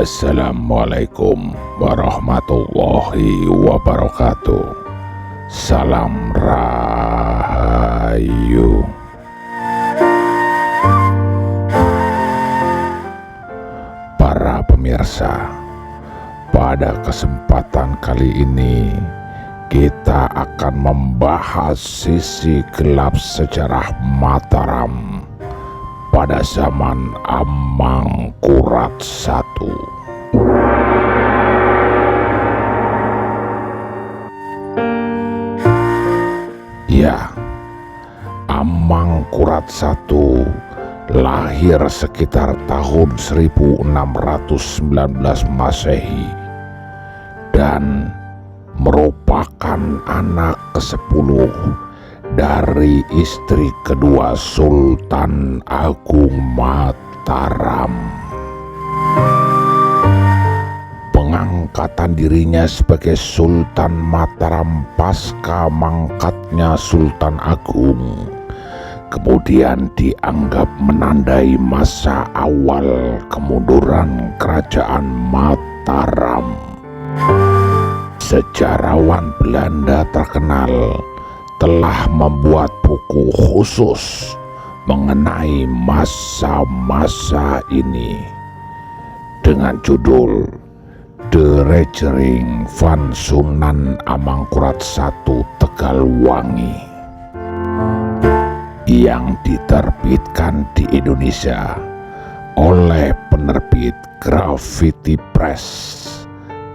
Assalamualaikum warahmatullahi wabarakatuh. Salam Rahayu. Para pemirsa, pada kesempatan kali ini kita akan membahas sisi gelap sejarah Mataram pada zaman Amangkurat I. Ya, Amangkurat I lahir sekitar tahun 1619 Masehi dan merupakan anak ke-10 dari istri kedua Sultan Agung Mataram. Pengangkatan dirinya sebagai Sultan Mataram pasca mangkatnya Sultan Agung kemudian dianggap menandai masa awal kemunduran kerajaan Mataram. Sejarawan Belanda terkenal telah membuat buku khusus mengenai masa-masa ini dengan judul De Regering van Sunan Amangkurat I Tegalwangi yang diterbitkan di Indonesia oleh penerbit Graffiti Press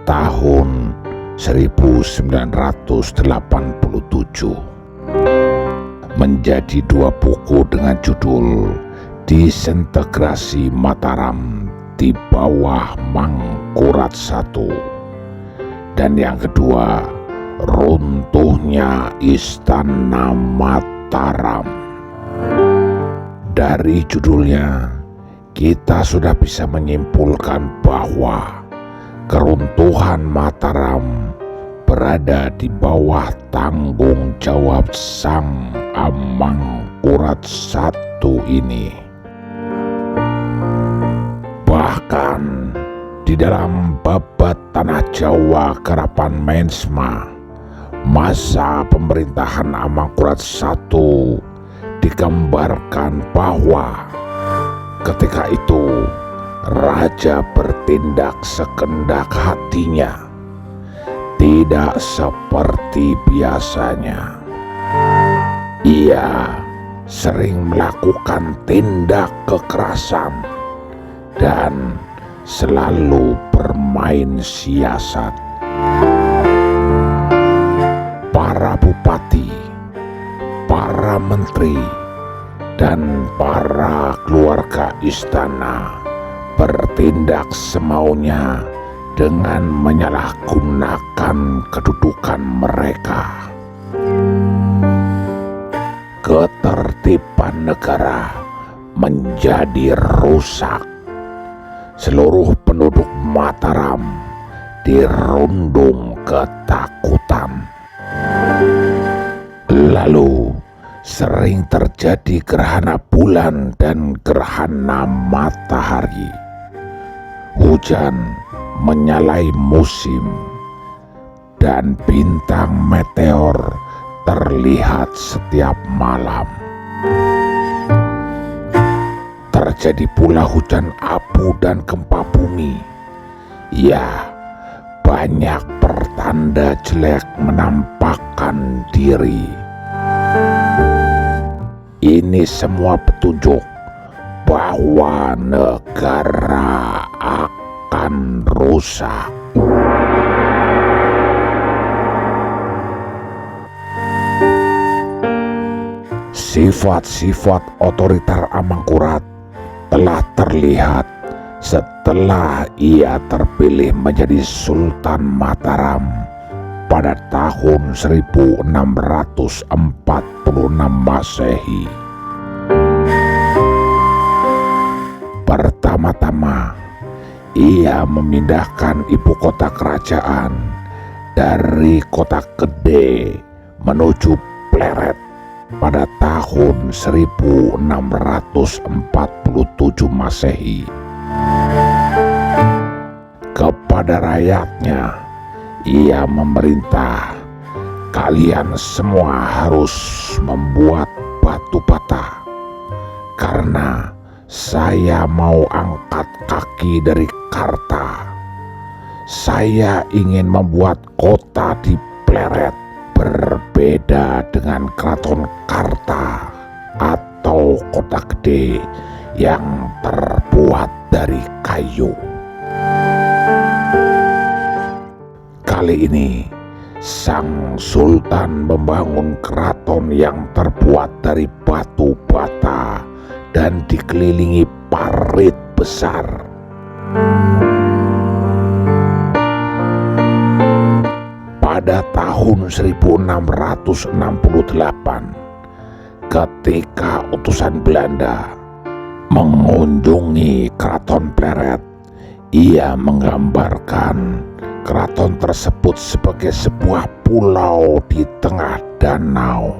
tahun 1987 menjadi 2 buku dengan judul Disintegrasi Mataram di bawah Mangkurat I dan yang kedua Runtuhnya Istana Mataram. Dari judulnya kita sudah bisa menyimpulkan bahwa keruntuhan Mataram berada di bawah tanggung jawab Sang Amangkurat I ini. Bahkan di dalam Babat Tanah Jawa Karapan Mensma, masa pemerintahan Amangkurat I digambarkan bahwa ketika itu raja bertindak sekendak hatinya, tidak seperti biasanya. Ia sering melakukan tindak kekerasan dan selalu bermain siasat. Para bupati, para menteri, dan para keluarga istana bertindak semaunya dengan menyalahgunakan kedudukan mereka. Ketertiban negara menjadi rusak. Seluruh penduduk Mataram dirundung ketakutan. Lalu sering terjadi gerhana bulan dan gerhana matahari. Hujan menyalai musim dan bintang meteor terlihat setiap malam. Terjadi pula hujan abu dan gempa bumi. Ya, banyak pertanda jelek menampakkan diri. Ini semua petunjuk bahwa negara akan rusak. Sifat-sifat otoriter Amangkurat telah terlihat setelah ia terpilih menjadi Sultan Mataram pada tahun 1646 Masehi. Pertama-tama, ia memindahkan ibu kota kerajaan dari kota Gede menuju Pleret pada tahun 1647 Masehi. kepada rakyatnya, ia memerintah, kalian semua harus membuat batu bata, karena saya mau angkat kaki dari Karta. Saya ingin membuat kota di Pleret berbeda dengan keraton Karta atau kota gede yang terbuat dari kayu. Kali ini sang sultan membangun keraton yang terbuat dari batu bata dan dikelilingi parit besar. Pada tahun 1668, ketika utusan Belanda mengunjungi keraton Pleret, ia menggambarkan keraton tersebut sebagai sebuah pulau di tengah danau.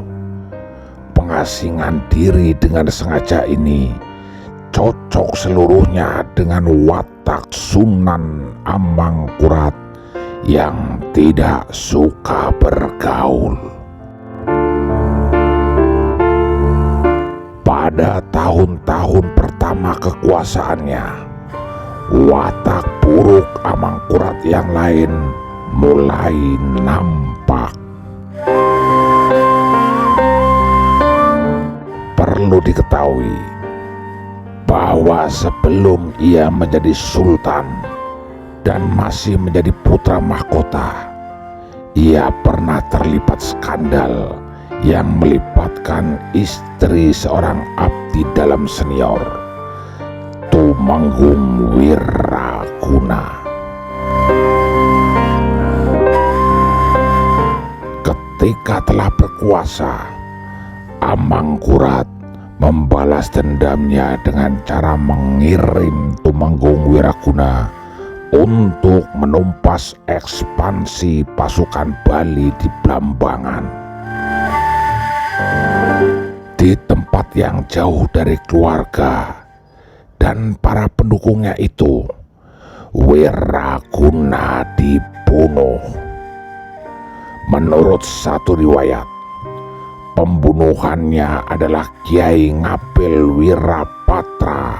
Pengasingan diri dengan sengaja ini cocok seluruhnya dengan watak Sunan Amangkurat yang tidak suka bergaul. Pada tahun-tahun pertama kekuasaannya, watak buruk Amangkurat yang lain mulai nampak. Perlu diketahui bahwa sebelum ia menjadi sultan dan masih menjadi putra mahkota, ia pernah terlibat skandal yang melibatkan istri seorang abdi dalam senior, Tumenggung Wiraguna. Ketika telah berkuasa, Amangkurat membalas dendamnya dengan cara mengirim Tumenggung Wiraguna untuk menumpas ekspansi pasukan Bali di Blambangan. Di tempat yang jauh dari keluarga dan para pendukungnya itu, Wiraguna dibunuh. Menurut satu riwayat, pembunuhannya adalah Kiai Ngapil Wirapatra,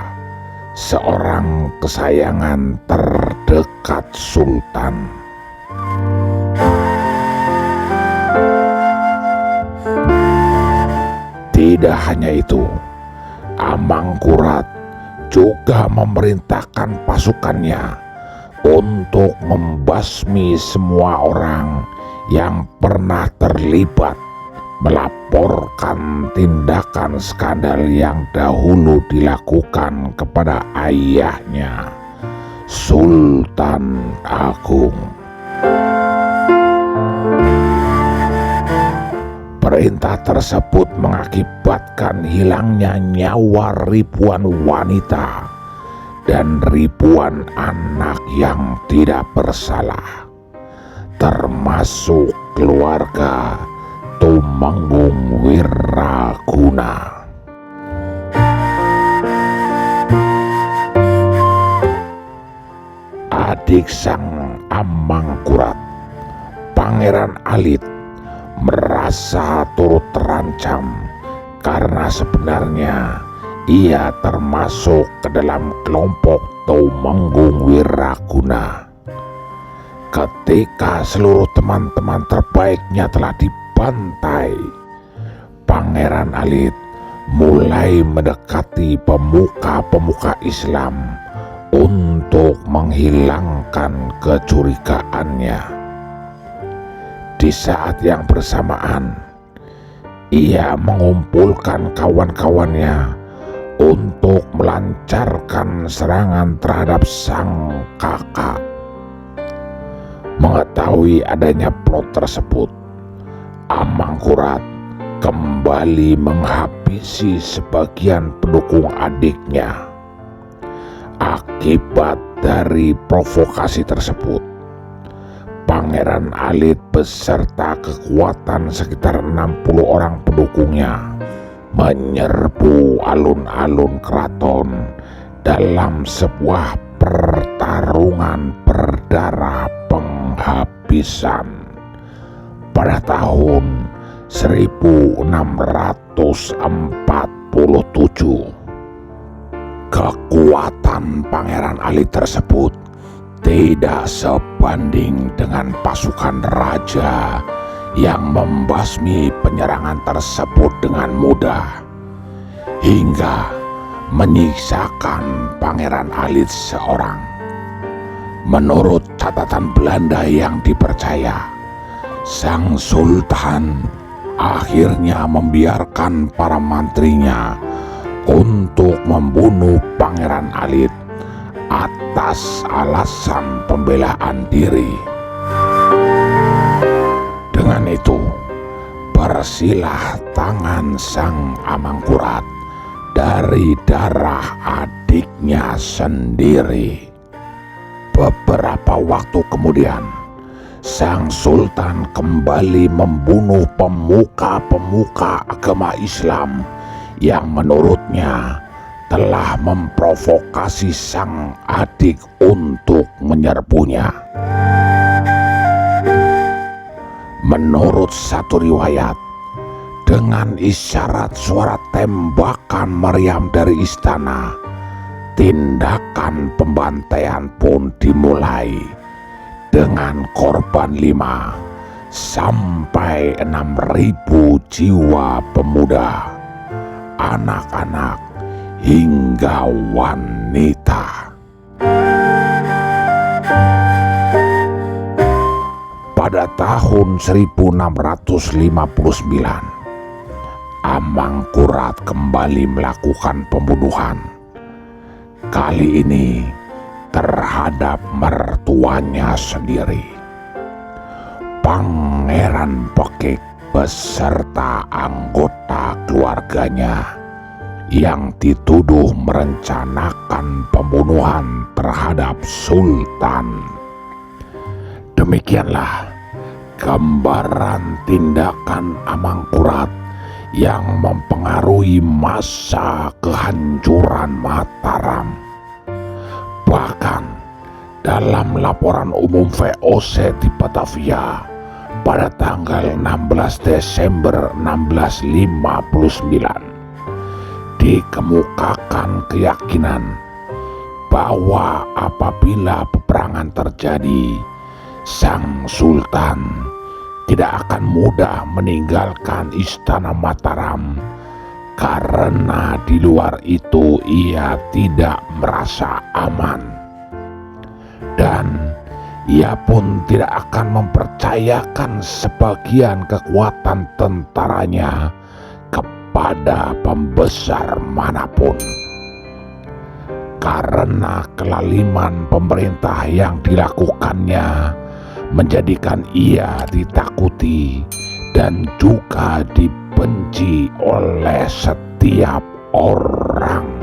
seorang kesayangan terdekat Sultan. Tidak hanya itu, Amangkurat juga memerintahkan pasukannya untuk membasmi semua orang yang pernah terlibat melaporkan tindakan skandal yang dahulu dilakukan kepada ayahnya, Sultan Agung. Perintah tersebut mengakibatkan hilangnya nyawa ribuan wanita dan ribuan anak yang tidak bersalah, termasuk keluarga Tumenggung Wiraguna. Adik sang Amangkurat, Pangeran Alit, merasa turut terancam karena sebenarnya ia termasuk ke dalam kelompok Tumenggung Wiraguna. Ketika seluruh teman-teman terbaiknya telah dibantai, Pangeran Alit mulai mendekati pemuka-pemuka Islam untuk menghilangkan kecurigaannya. Di saat yang bersamaan, ia mengumpulkan kawan-kawannya untuk melancarkan serangan terhadap sang kakak. Mengetahui adanya plot tersebut, Amangkurat kembali menghabisi sebagian pendukung adiknya. Akibat dari provokasi tersebut, Pangeran Alit beserta kekuatan sekitar 60 orang pendukungnya menyerbu alun-alun keraton dalam sebuah pertarungan berdarah penghabisan pada tahun 1647. Kekuatan Pangeran Ali tersebut tidak sebanding dengan pasukan raja yang membasmi penyerangan tersebut dengan mudah, hingga menyisakan Pangeran Ali seorang. Menurut catatan Belanda yang dipercaya, Sang Sultan akhirnya membiarkan para mantrinya untuk membunuh Pangeran Alit atas alasan pembelaan diri. Dengan itu, bersilah tangan Sang Amangkurat dari darah adiknya sendiri. Beberapa waktu kemudian, Sang Sultan kembali membunuh pemuka-pemuka agama Islam yang menurutnya telah memprovokasi sang adik untuk menyerbunya. Menurut satu riwayat, dengan isyarat suara tembakan meriam dari istana, tindakan pembantaian pun dimulai dengan korban 5 sampai 6.000 jiwa pemuda, anak-anak, hingga wanita. Pada tahun 1659, Amangkurat kembali melakukan pembunuhan. Kali ini terhadap mertuanya sendiri. Pangeran Pekik beserta anggota keluarganya yang dituduh merencanakan pembunuhan terhadap Sultan. Demikianlah gambaran tindakan Amangkurat yang mempengaruhi masa kehancuran Mataram. Bahkan dalam laporan umum VOC di Batavia pada tanggal 16 Desember 1659 dikemukakan keyakinan bahwa apabila peperangan terjadi, Sang Sultan tidak akan mudah meninggalkan istana Mataram, karena di luar itu ia tidak merasa aman, dan ia pun tidak akan mempercayakan sebagian kekuatan tentaranya kepada pembesar manapun. Karena kelaliman pemerintah yang dilakukannya menjadikan ia ditakuti dan juga dibenci oleh setiap orang.